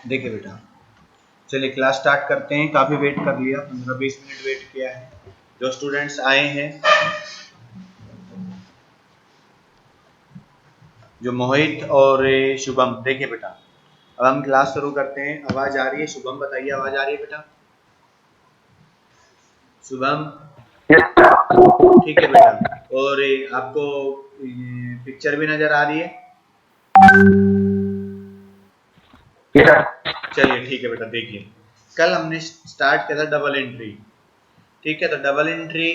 देखिए बेटा, चलिए क्लास स्टार्ट करते हैं। काफ़ी वेट कर लिया, 15-20 मिनट वेट किया है। जो स्टूडेंट्स आए हैं, जो मोहित और शुभम, देखिए बेटा अब हम क्लास शुरू करते हैं। आवाज़ आ रही है? शुभम बताइए, आवाज़ आ रही है बेटा? शुभम ठीक है बेटा। और आपको पिक्चर भी नज़र आ रही है? चलिए ठीक है बेटा। देखिए, कल हमने स्टार्ट किया था डबल एंट्री, ठीक है? तो डबल एंट्री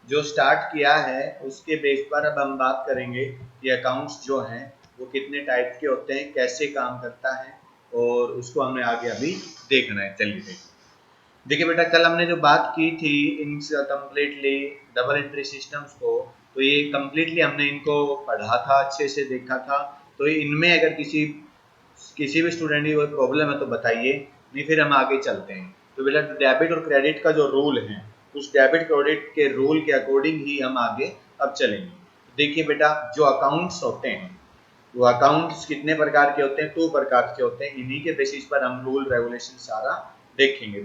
जो स्टार्ट किया है उसके बेस पर अब हम बात करेंगे कि अकाउंट्स जो हैं वो कितने टाइप के होते हैं, कैसे काम करता है, और उसको हमने आगे अभी देखना है। चलिए देखिए बेटा, कल हमने जो बात की थी in completely double entry systems को, तो ये कम्प्लीटली हमने इनको पढ़ा था, अच्छे से देखा था। तो इनमें अगर किसी किसी भी स्टूडेंट की कोई प्रॉब्लम है तो बताइए, नहीं फिर हम आगे चलते हैं। तो बेटा डेबिट और क्रेडिट का जो रूल है, उस डेबिट क्रेडिट के रूल के अकॉर्डिंग ही हम आगे अब चलेंगे। देखिए बेटा, जो अकाउंट्स होते हैं वो अकाउंट्स कितने प्रकार के होते हैं? 2 प्रकार के होते हैं। इन्हीं के बेसिस पर हम रूल रेगुलेशन सारा देखेंगे।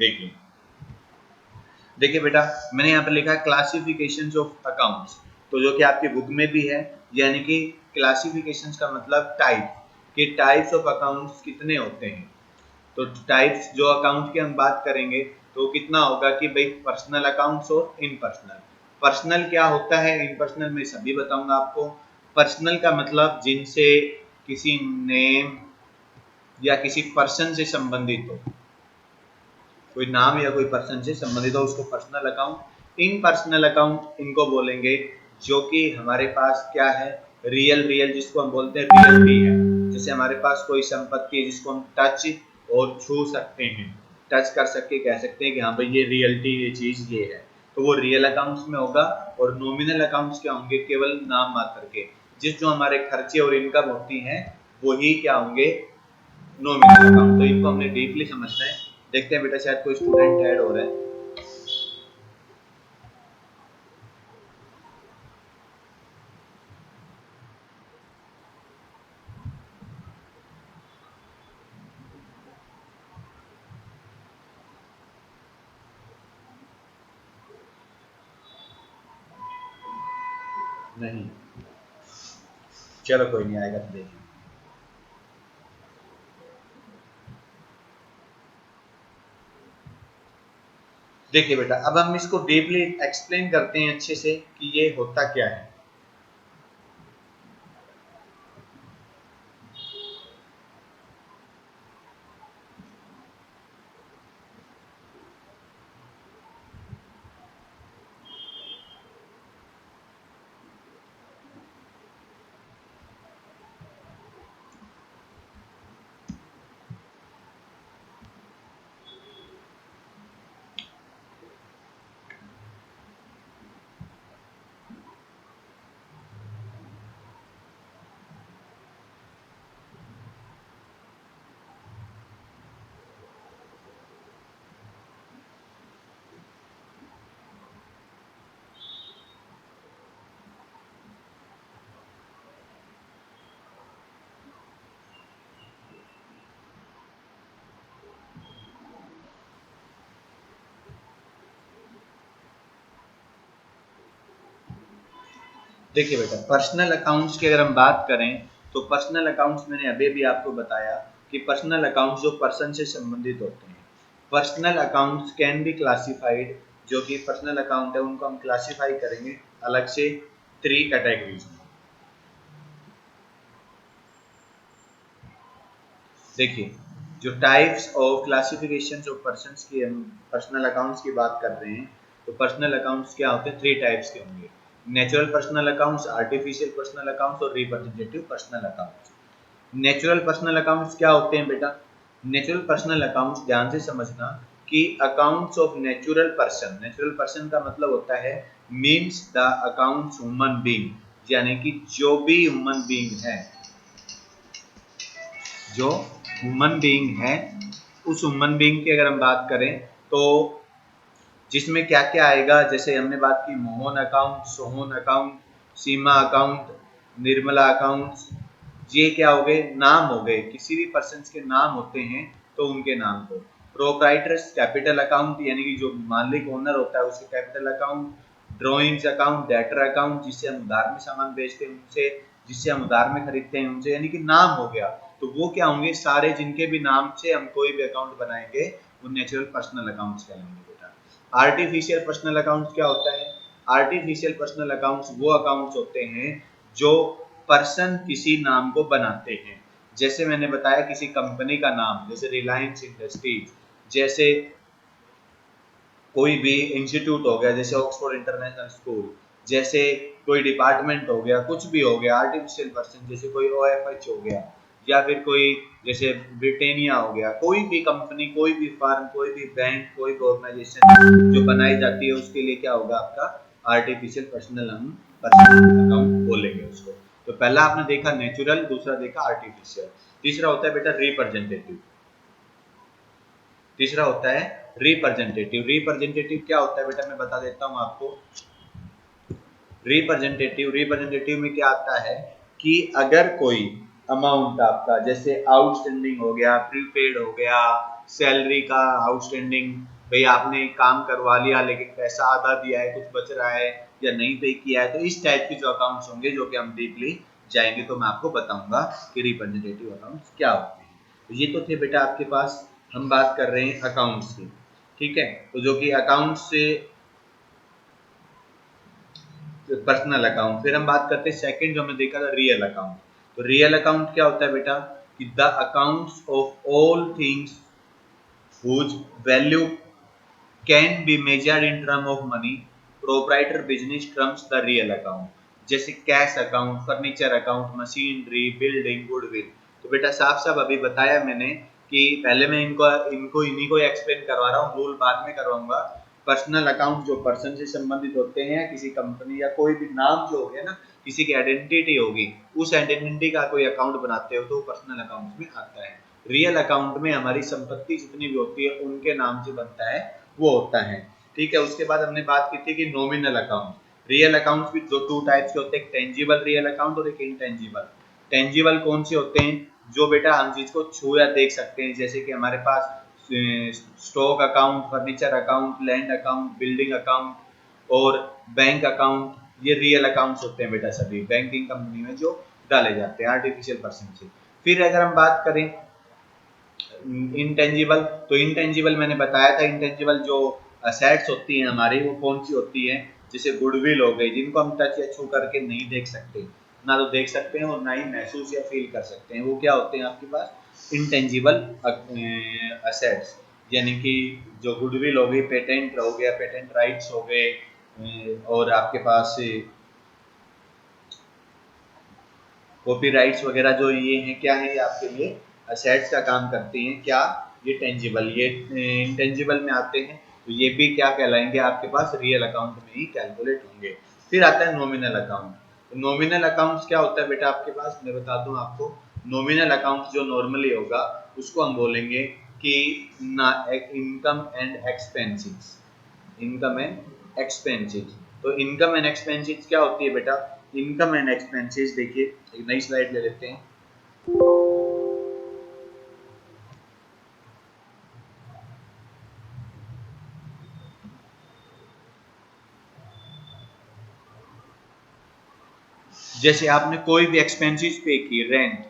देखिए बेटा, मैंने यहाँ पर लिखा है क्लासिफिकेशंस ऑफ अकाउंट्स, तो जो कि आपकी बुक में भी है। यानी कि क्लासिफिकेशंस का मतलब टाइप, कि टाइप्स ऑफ अकाउंट्स कितने होते हैं। तो टाइप्स जो अकाउंट की हम बात करेंगे तो कितना होगा कि भाई पर्सनल अकाउंट्स और इनपर्सनल। पर्सनल क्या होता है, इनपर्सनल मैं सभी बताऊंगा आपको। पर्सनल का मतलब जिनसे किसी नेम या किसी पर्सन से संबंधित हो, कोई नाम या कोई पर्सन से संबंधित हो, उसको पर्सनल अकाउंट। इन पर्सनल अकाउंट इनको बोलेंगे जो कि हमारे पास क्या है, रियल जिसको हम बोलते हैं रियलिटी है। जैसे हमारे पास कोई संपत्ति है जिसको हम टच और छू सकते हैं, टच कर सकते कह सकते हैं कि हाँ भाई ये रियलिटी, ये चीज ये है, तो वो रियल अकाउंट्स में होगा। और नॉमिनल अकाउंट्स क्या होंगे? केवल नाम मात्र के, जिस जो हमारे खर्चे और इनकम होती हैं वही क्या होंगे? Nominal account. तो इनको हमने डीपली समझना है। देखते हैं बेटा, शायद कोई स्टूडेंट ऐड हो रहा है। नहीं, चलो कोई नहीं, आएगा तो देखिए। देखिए बेटा, अब हम इसको डीपली एक्सप्लेन करते हैं अच्छे से कि ये होता क्या है। देखिए बेटा, पर्सनल अकाउंट्स की अगर हम बात करें तो पर्सनल अकाउंट्स मैंने अभी भी आपको बताया कि पर्सनल अकाउंट्स जो पर्सन से संबंधित होते हैं। Personal accounts can be classified, जो कि पर्सनल अकाउंट है उनको हम क्लासिफाई करेंगे अलग से 3 कैटेगरीज में। देखिए, जो types of classification of persons की हम पर्सनल अकाउंट्स की बात कर रहे हैं, तो पर्सनल अकाउंट्स क्या होते हैं? 3 टाइप्स के होंगे। Natural personal accounts, artificial personal accounts और representative personal accounts. Natural personal accounts क्या होते हैं बेटा? नेचुरल पर्सनल अकाउंट्स ध्यान से समझना कि अकाउंट्स ऑफ नेचुरल पर्सन का मतलब होता है means the accounts human being, यानी कि जो भी ह्यूमन बीइंग है, जो ह्यूमन बीइंग है, उस ह्यूमन बीइंग की अगर हम बात करें तो जिसमें क्या क्या आएगा, जैसे हमने बात की मोहन अकाउंट, सोहन अकाउंट, सीमा अकाउंट, निर्मला अकाउंट, ये क्या हो गए, नाम हो गए, किसी भी पर्सन के नाम होते हैं तो उनके नाम को। प्रोप्राइटर्स कैपिटल अकाउंट यानी कि जो मालिक ओनर होता है उसके capital account, drawings account, debtor account जिससे हम उधार में सामान बेचते हैं उनसे, जिससे हम उधार में खरीदते हैं उनसे, यानी कि नाम हो गया। तो वो क्या होंगे, सारे जिनके भी नाम से हम कोई भी अकाउंट बनाएंगे वो नेचुरल पर्सनल अकाउंट्स कहलाएंगे बेटा। आर्टिफिशियल पर्सनल अकाउंट क्या होता है, आर्टिफिशियल पर्सनल अकाउंट्स वो अकाउंट्स होते हैं जो पर्सन किसी नाम को बनाते हैं। जैसे मैंने बताया किसी कंपनी का नाम, जैसे रिलायंस इंडस्ट्रीज, जैसे कोई भी इंस्टीट्यूट हो गया जैसे ऑक्सफोर्ड इंटरनेशनल स्कूल, जैसे कोई डिपार्टमेंट हो गया, कुछ भी हो गया आर्टिफिशियल पर्सन, जैसे कोई OFH हो गया, या फिर कोई जैसे ब्रिटेनिया हो गया, कोई भी कंपनी, कोई भी फर्म, कोई भी बैंक, कोई भी ऑर्गेनाइजेशन जो बनाई जाती है उसके लिए क्या होगा आपका आर्टिफिशियल पर्सनल अकाउंट बोलेंगे उसको। तो पहला आपने देखा नेचुरल, दूसरा देखा आर्टिफिशियल, तीसरा होता है बेटा रिप्रेजेंटेटिव। तीसरा होता है रिप्रेजेंटेटिव। रिप्रेजेंटेटिव क्या होता है बेटा मैं बता देता हूं आपको। रिप्रेजेंटेटिव में क्या आता है कि अगर कोई अमाउंट आपका जैसे आउटस्टैंडिंग हो गया, प्रीपेड हो गया, सैलरी का आउटस्टैंडिंग, भाई आपने काम करवा लिया लेकिन पैसा आधा दिया है, कुछ बच रहा है या नहीं पे किया है, तो इस टाइप के जो अकाउंट्स होंगे जो कि हम डीपली जाएंगे तो मैं आपको बताऊंगा कि रिप्रेजेंटेटिव अकाउंट्स क्या होते हैं। तो ये तो थे बेटा आपके पास, हम बात कर रहे हैं अकाउंट्स की, ठीक है। तो जो कि अकाउंट से पर्सनल अकाउंट, फिर हम बात करते हैं सेकंड जो हमने देखा था रियल अकाउंट। तो रियल अकाउंट क्या होता है बेटा कि the accounts of all things whose value can be measured in term of money, proprietor business terms the real account. जैसे cash account, furniture account, machinery, building, goodwill. तो बेटा साफ साफ अभी बताया मैंने कि पहले मैं इनको इनको इन्हीं को एक्सप्लेन करवा रहा हूँ, रूल बाद में करवाऊंगा। पर्सनल अकाउंट जो पर्सन से संबंधित होते हैं, किसी कंपनी या कोई भी नाम जो हो गया ना, किसी की आइडेंटिटी होगी, उस आइडेंटिटी का कोई अकाउंट बनाते हो तो पर्सनल अकाउंट में आता है। रियल अकाउंट में हमारी संपत्ति जितनी भी होती है उनके नाम से बनता है, वो होता है, ठीक है। उसके बाद हमने बात की थी कि नॉमिनल अकाउंट। रियल अकाउंट्स भी दो टू टाइप्स के होते हैं, एक टेंजिबल रियल अकाउंट और एक इनटेंजिबल। टेंजिबल कौन से होते हैं, जो बेटा हम चीज को छू या देख सकते हैं, जैसे कि हमारे पास stock account, furniture account, land account, building account और बैंक अकाउंट, ये रियल अकाउंट्स होते हैं बेटा, सभी बैंकिंग कंपनी में जो डाले जाते हैं आर्टिफिशियल पर्सन से। फिर अगर हम बात करें इंटेंजिबल, तो इंटेंजिबल मैंने बताया था, इंटेंजिबल जो असेट्स होती हैं हमारी वो कौन सी होती हैं, जैसे गुडविल हो गई, जिनको हम टच या छू करके नहीं देख सकते, ना तो देख सकते हैं और ना ही महसूस या फील कर सकते हैं, वो क्या होते हैं आपके पास इंटेंजिबल असेट्स। यानी कि जो गुडविल हो गई, पेटेंट हो गया, पेटेंट राइट्स हो गए, और आपके पास कॉपीराइट्स वगैरह, जो ये हैं क्या है, ये आपके लिए असेट्स का काम करती हैं। क्या ये टेंजिबल, ये इंटेंजिबल में आते हैं, तो ये भी क्या कहलाएंगे आपके पास रियल अकाउंट में ही कैलकुलेट होंगे। फिर आता है नॉमिनल अकाउंट। तो नॉमिनल अकाउंट्स क्या होता है बेटा आपके पास, मैं बता दूं आपको। नॉमिनल अकाउंट जो नॉर्मली होगा उसको हम बोलेंगे कि income and expenses, income and expenses. तो इनकम एंड एक्सपेंसेस क्या होती है बेटा, इनकम एंड एक्सपेंसेस देखिए, एक नई स्लाइड ले लेते हैं। जैसे आपने कोई भी एक्सपेंसेस पे की, रेंट,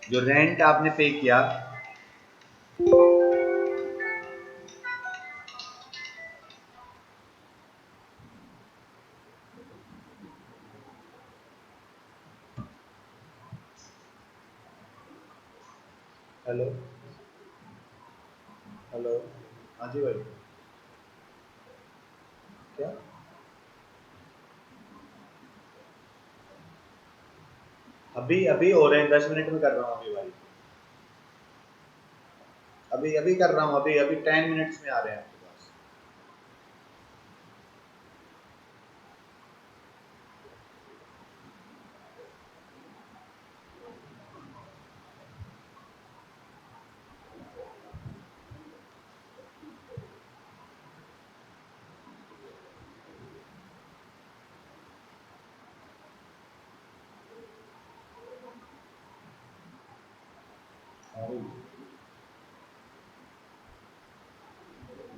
जो रेंट आपने पे किया, हेलो हेलो, हाँ जी भाई, क्या अभी अभी हो रहे हैं, 10 मिनट में कर रहा हूँ अभी भाई, अभी अभी कर रहा हूँ, अभी अभी 10 मिनट्स में आ रहे हैं आपके पास।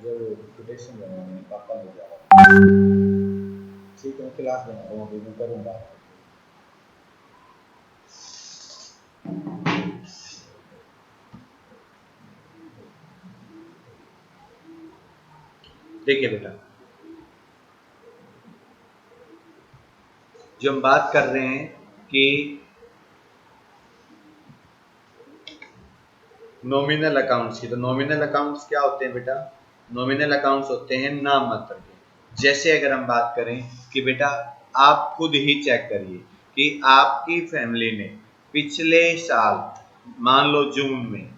जब कोटेशन बनाने पापा ले जा रहा हूँ, ठीक है क्लास बना रहा हूँ अभी मैं करूँगा। देखिए बेटा, जो हम बात कर रहे हैं कि नॉमिनल अकाउंट्स की, तो नॉमिनल अकाउंट्स क्या होते हैं बेटा? नॉमिनल अकाउंट्स होते हैं नाम मात्र के। जैसे अगर हम बात करें कि बेटा आप खुद ही चेक करिए कि आपकी फैमिली ने पिछले साल मान लो जून में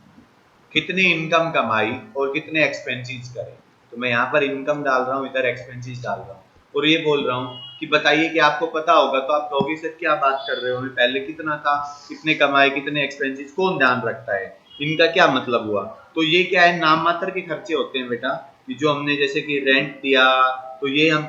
कितनी इनकम कमाई और कितने एक्सपेंसेस करे। तो मैं यहाँ पर इनकम डाल रहा हूँ, इधर एक्सपेंसेस डाल रहा हूँ और ये बोल रहा हूँ कि बताइए कि आपको पता होगा। तो आप कहोगे सर क्या बात कर रहे हो, पहले कितना था, कितने कमाए कितने एक्सपेंसेस कौन ध्यान रखता है, इनका क्या मतलब हुआ? तो ये क्या है, नाम मात्र के खर्चे होते हैं बेटा, कि जो हमने जैसे कि रेंट दिया, तो ये हम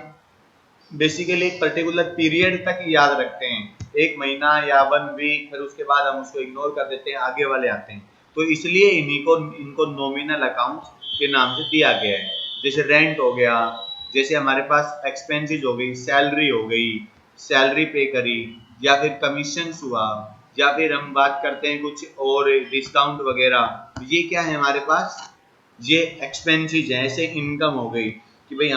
बेसिकली एक पर्टिकुलर पीरियड तक याद रखते हैं, एक महीना या 1 वीक, फिर उसके बाद हम उसको इग्नोर कर देते हैं, आगे वाले आते हैं। तो इसलिए इनको नॉमिनल अकाउंट्स के नाम से दिया गया है। जैसे रेंट हो गया, जैसे हमारे पास एक्सपेंसेस हो गई, सैलरी हो गई, सैलरी पे करी, या फिर कमीशन हुआ, या फिर हम बात करते हैं कुछ और डिस्काउंट वगैरह, ये क्या है हमारे पास, ये एक्सपेंसेस है। ऐसे इनकम हो गई कि भाई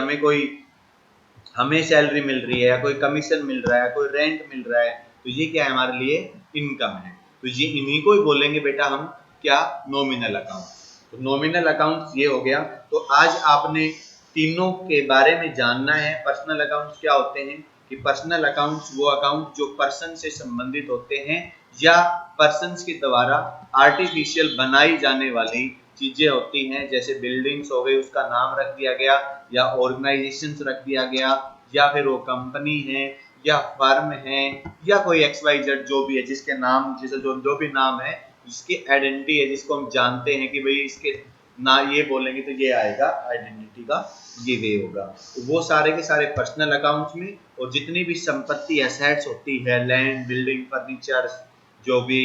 हमें सैलरी मिल रही है या कोई कमीशन मिल रहा है, कोई रेंट मिल रहा है, तो ये क्या है हमारे लिए इनकम है। तो ये इन्हीं को ही बोलेंगे बेटा हम क्या, नॉमिनल अकाउंट। तो नॉमिनल अकाउंट ये हो गया। तो आज आपने तीनों के बारे में जानना है। पर्सनल अकाउंट्स क्या होते हैं, कि पर्सनल अकाउंट्स वो अकाउंट जो पर्सन से संबंधित होते हैं या पर्सन के द्वारा आर्टिफिशियल बनाई जाने वाली चीजें होती हैं। जैसे बिल्डिंग्स हो गई, उसका नाम रख दिया गया, या ऑर्गेनाइजेशन रख दिया गया, या फिर वो कंपनी है या फर्म है, या कोई XYZ जो भी है, जिसके नाम जिसे जो भी नाम है, जिसकी आइडेंटिटी है, जिसको हम जानते हैं कि भाई इसके ना ये बोलेंगे तो ये आएगा, आइडेंटिटी का ये वे होगा। तो वो सारे के सारे पर्सनल अकाउंट्स में, और जितनी भी संपत्ति एसेट्स होती है, लैंड बिल्डिंग फर्नीचर, जो भी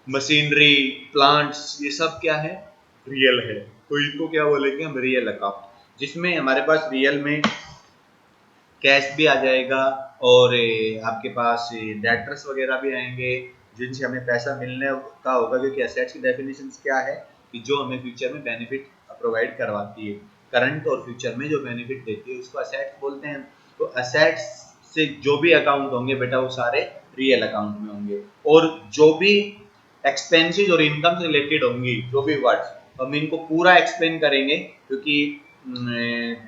मशीनरी प्लांट्स, ये सब क्या है, रियल है। तो इनको क्या बोलेंगे हम, रियल अकाउंट, जिसमें हमारे पास रियल में कैश भी आ जाएगा, और आपके पास डेटर्स वगैरह भी आएंगे जिनसे हमें पैसा मिलने का होगा। क्योंकि एसेट्स की डेफिनेशन क्या है, कि जो हमें फ्यूचर में बेनिफिट प्रोवाइड करवाती है, करंट और फ्यूचर में जो बेनिफिट देती है उसको असेट्स बोलते हैं। तो असेट्स से जो भी अकाउंट होंगे बेटा वो सारे रियल अकाउंट में होंगे। और जो भी एक्सपेंसेस और इनकम से रिलेटेड होंगी जो भी वर्ड्स, हम इनको पूरा एक्सप्लेन करेंगे, क्योंकि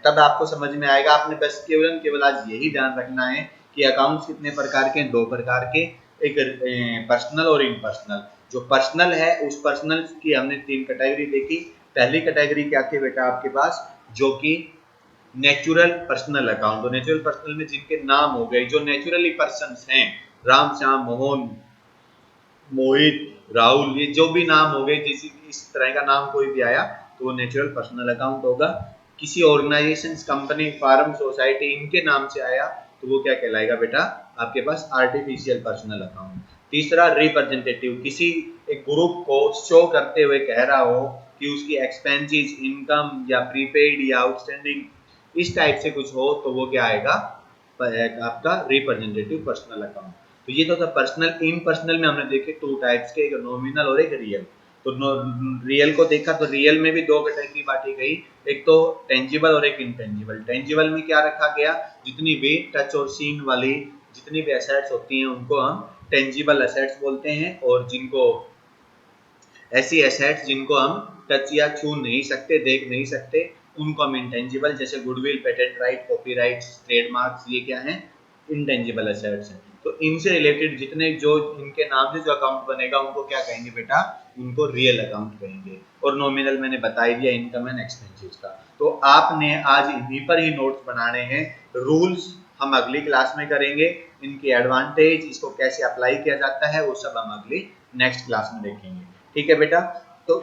तब आपको समझ में आएगा। आपने बस केवल आज यही ध्यान रखना है कि अकाउंट्स कितने प्रकार के हैं, 2 प्रकार के, एक पर्सनल और इनपर्सनल। जो पर्सनल है उस पर्सनल की हमने 3 कैटेगरी देखी। पहली कैटेगरी क्या थी बेटा आपके पास, जो कि नेचुरल पर्सनल अकाउंट। तो नेचुरल पर्सनल में जिनके नाम हो गए, जो नेचुरली पर्सन हैं, राम श्याम मोहन मोहित राहुल, ये जो भी नाम हो गए, जिस इस तरह का नाम कोई भी आया तो वो नेचुरल पर्सनल अकाउंट होगा। किसी ऑर्गेनाइजेशन, कंपनी, फार्म, सोसाइटी, इनके नाम से आया तो वो क्या कहलाएगा बेटा, आपके पास आर्टिफिशियल पर्सनल अकाउंट। तीसरा रिप्रेजेंटेटिव, किसी एक ग्रुप को शो करते हुए कह रहा हो कि उसकी एक्सपेंसेस, इनकम या प्रीपेड या आउटस्टैंडिंग इस टाइप से कुछ हो, तो वो क्या आएगा, आपका रिप्रेजेंटेटिव पर्सनल अकाउंट। तो ये तो था पर्सनल। इन पर्सनल में हमने देखे 2 टाइप्स के, एक नॉमिनल और एक रियल। तो रियल को देखा तो रियल में भी 2 कैटेगरी बांटी गई, एक तो टेंजिबल और एक इनटेंजिबल। टेंजिबल में क्या रखा गया, जितनी भी टच और सीन वाली जितनी भी एसेट्स होती हैं उनको हम टेंजिबल एसेट्स बोलते हैं, और जिनको ऐसी एसेट्स जिनको हम टच या छू नहीं सकते, देख नहीं सकते, उनको हम इंटेंजिबल, जैसे goodwill, patent right, copyrights, trademarks, ये क्या हैं, इंटेंजिबल एसेट्स हैं। तो इनसे रिलेटेड जितने जो इनके नाम से जो अकाउंट बनेगा उनको क्या कहेंगे बेटा, उनको रियल अकाउंट कहेंगे। और नॉमिनल मैंने बता ही दिया, इनकम एंड एक्सपेंसेस का। तो आपने आज इन्हीं पर ही नोट्स बनाने हैं। रूल्स हम अगली क्लास में करेंगे, इनके एडवांटेज, इसको कैसे अप्लाई किया जाता है, वो सब हम अगली नेक्स्ट क्लास में देखेंगे। ठीक है बेटा। तो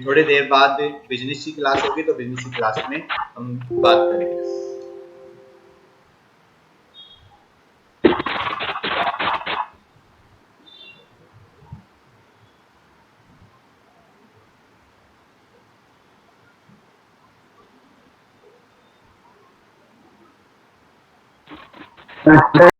थोड़ी देर बाद बिजनेस की क्लास होगी, तो बिजनेस की क्लास में हम बात करेंगे। अच्छा